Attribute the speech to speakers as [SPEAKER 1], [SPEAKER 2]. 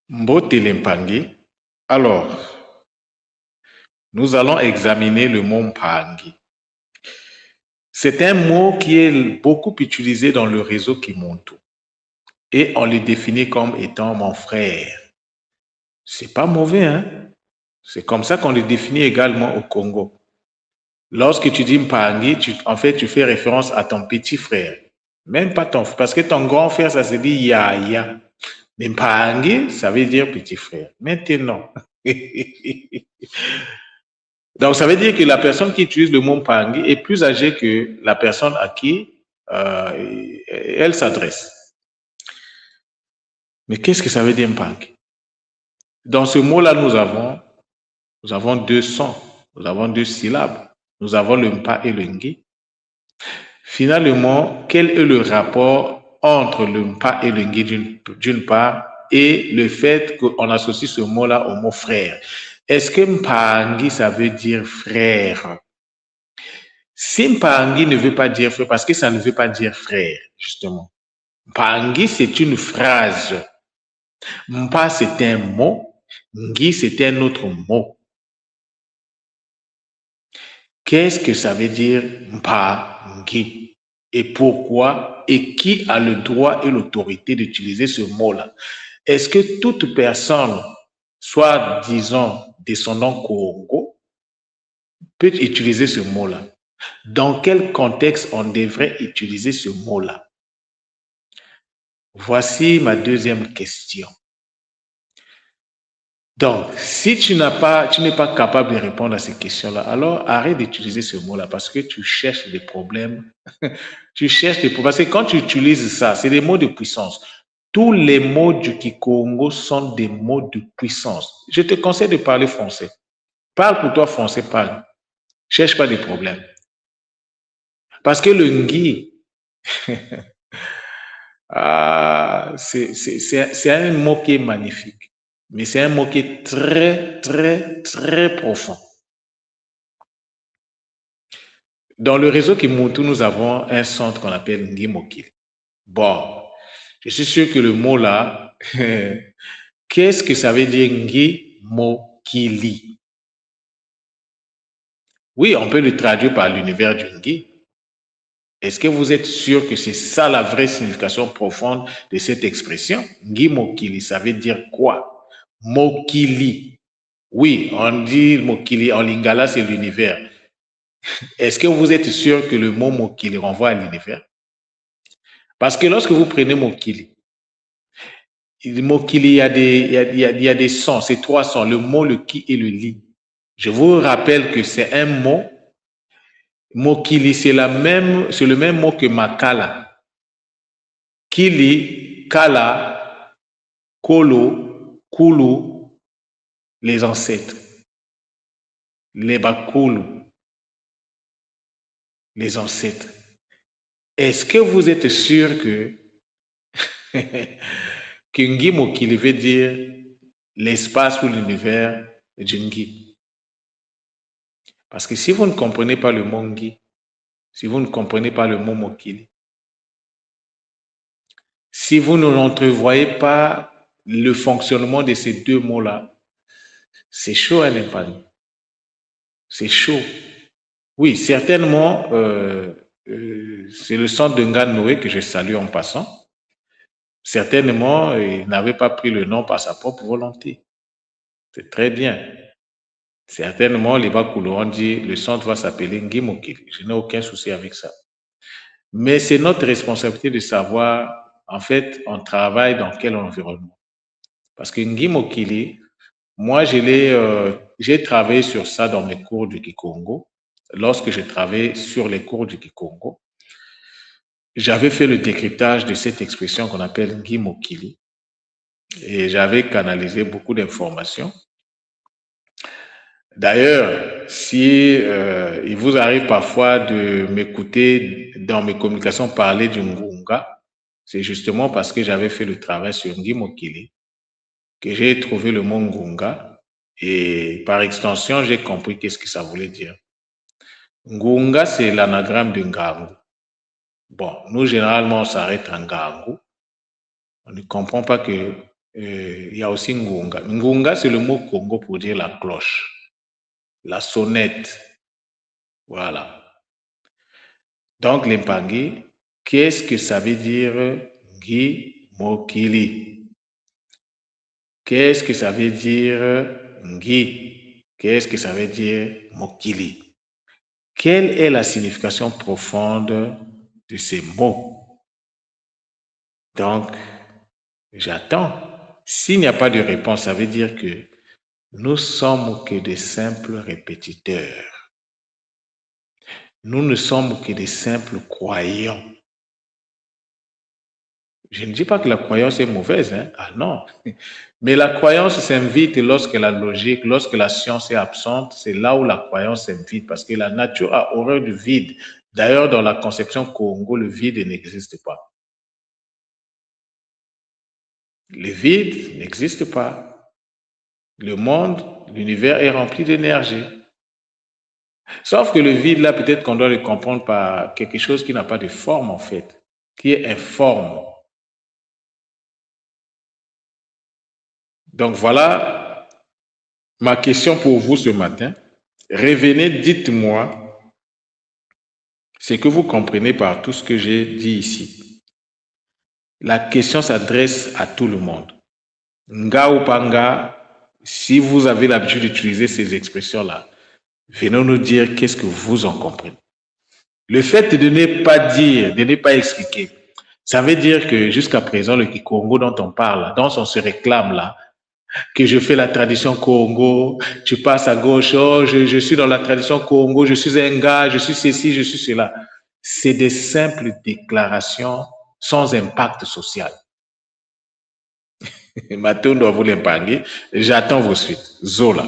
[SPEAKER 1] Mbote Lempangi. Alors, nous allons examiner le mot Mpangi. C'est un mot qui est beaucoup utilisé dans le réseau Kimuntu et on le définit comme étant mon frère. C'est pas mauvais, hein? C'est comme ça qu'on le définit également au Congo. Lorsque tu dis Mpangi, en fait, tu fais référence à ton petit frère. Même pas ton frère, parce que ton grand frère, ça se dit Yaya. Mais Mpangi, ça veut dire petit frère. Maintenant. Donc, ça veut dire que la personne qui utilise le mot Mpangi est plus âgée que la personne à qui elle s'adresse. Mais qu'est-ce que ça veut dire Mpangi? Dans ce mot-là, nous avons deux sons, nous avons deux syllabes. Nous avons le Mpa et le Ngi. Finalement, quel est le rapport entre le Mpa et le Ngi d'une part et le fait qu'on associe ce mot-là au mot frère? Est-ce que Mpangi, ça veut dire frère? Si Mpangi ne veut pas dire frère, parce que ça ne veut pas dire frère, justement. Mpangi, c'est une phrase. Mpa, c'est un mot. Ngi, c'est un autre mot. Qu'est-ce que ça veut dire Mpangi? Et pourquoi? Et qui a le droit et l'autorité d'utiliser ce mot-là? Est-ce que toute personne, soit disons descendant Congo, peut utiliser ce mot-là? Dans quel contexte on devrait utiliser ce mot-là? Voici ma deuxième question. Donc, si tu n'es pas capable de répondre à ces questions-là, alors arrête d'utiliser ce mot-là parce que tu cherches des problèmes. Tu cherches des problèmes. Parce que quand tu utilises ça, c'est des mots de puissance. Tous les mots du Kikongo sont des mots de puissance. Je te conseille de parler français. Parle pour toi français, parle. Cherche pas des problèmes. Parce que le Ngi, c'est un mot qui est magnifique. Mais c'est un mot qui est très, très, très profond. Dans le réseau Kimuntu, nous avons un centre qu'on appelle Ngi Mokili. Bon, je suis sûr que le mot là, qu'est-ce que ça veut dire Ngi Mokili? Oui, on peut le traduire par l'univers du Ngi. Est-ce que vous êtes sûr que c'est ça la vraie signification profonde de cette expression? Ngi Mokili, ça veut dire quoi? Mokili. Oui, on dit Mokili en lingala, c'est l'univers. Est-ce que vous êtes sûr que le mot Mokili renvoie à l'univers? Parce que lorsque vous prenez Mokili, il y a des sons, c'est trois sons, le mot, le ki et le li. Je vous rappelle que c'est un mot. Mokili, c'est le même mot que Makala. Kili, Kala, Kolo, Kulu, les ancêtres. Les Bakulu, les ancêtres. Est-ce que vous êtes sûr que Ngi Mokili veut dire l'espace ou l'univers de Ngi? Parce que si vous ne comprenez pas le mot Ngi, si vous ne comprenez pas le mot Mokili, si vous n'entrevoyez pas le fonctionnement de ces deux mots-là, c'est chaud à l'Impagne. C'est chaud. Oui, certainement, c'est le centre de Ngan Noé que je salue en passant. Certainement, il n'avait pas pris le nom par sa propre volonté. C'est très bien. Certainement, les Bakoulou ont dit le centre va s'appeler Ngi Mokili. Je n'ai aucun souci avec ça. Mais c'est notre responsabilité de savoir, en fait, on travaille dans quel environnement. Parce que Ngi Mokili, moi, j'ai travaillé sur ça dans mes cours du Kikongo. Lorsque j'ai travaillé sur les cours du Kikongo, j'avais fait le décryptage de cette expression qu'on appelle Ngi Mokili. Et j'avais canalisé beaucoup d'informations. D'ailleurs, si il vous arrive parfois de m'écouter dans mes communications parler du Ngunga, c'est justement parce que j'avais fait le travail sur Ngi Mokili que j'ai trouvé le mot Ngunga et par extension, j'ai compris qu'est-ce que ça voulait dire. Ngunga, c'est l'anagramme de Ngangu. Bon, nous, généralement, on s'arrête en Ngangu. On ne comprend pas que Il y a aussi Ngunga. Ngunga, c'est le mot Congo pour dire la cloche, la sonnette. Voilà. Donc, l'Impangi, qu'est-ce que ça veut dire Ngi Mokili? Qu'est-ce que ça veut dire Ngi? Qu'est-ce que ça veut dire Mokili? Quelle est la signification profonde de ces mots? Donc, j'attends. S'il n'y a pas de réponse, ça veut dire que nous sommes que des simples répétiteurs. Nous ne sommes que des simples croyants. Je ne dis pas que la croyance est mauvaise, hein? Ah non. Mais la croyance s'invite lorsque la logique, lorsque la science est absente, c'est là où la croyance s'invite, parce que la nature a horreur du vide. D'ailleurs, dans la conception Congo, le vide n'existe pas. Le vide n'existe pas. Le monde, l'univers est rempli d'énergie. Sauf que le vide, là, peut-être qu'on doit le comprendre par quelque chose qui n'a pas de forme, en fait, qui est informe. Donc voilà ma question pour vous ce matin. Revenez, dites-moi ce que vous comprenez par tout ce que j'ai dit ici. La question s'adresse à tout le monde. Nga ou panga, si vous avez l'habitude d'utiliser ces expressions-là, venez nous dire qu'est-ce que vous en comprenez. Le fait de ne pas dire, de ne pas expliquer, ça veut dire que jusqu'à présent, le Kikongo dont on parle, dont on se réclame là, que je fais la tradition Congo, tu passes à gauche, oh, je suis dans la tradition Congo, je suis un gars, je suis ceci, je suis cela. C'est des simples déclarations sans impact social. Maintenant, on doit vous l'épargner. J'attends vos suites. Zola.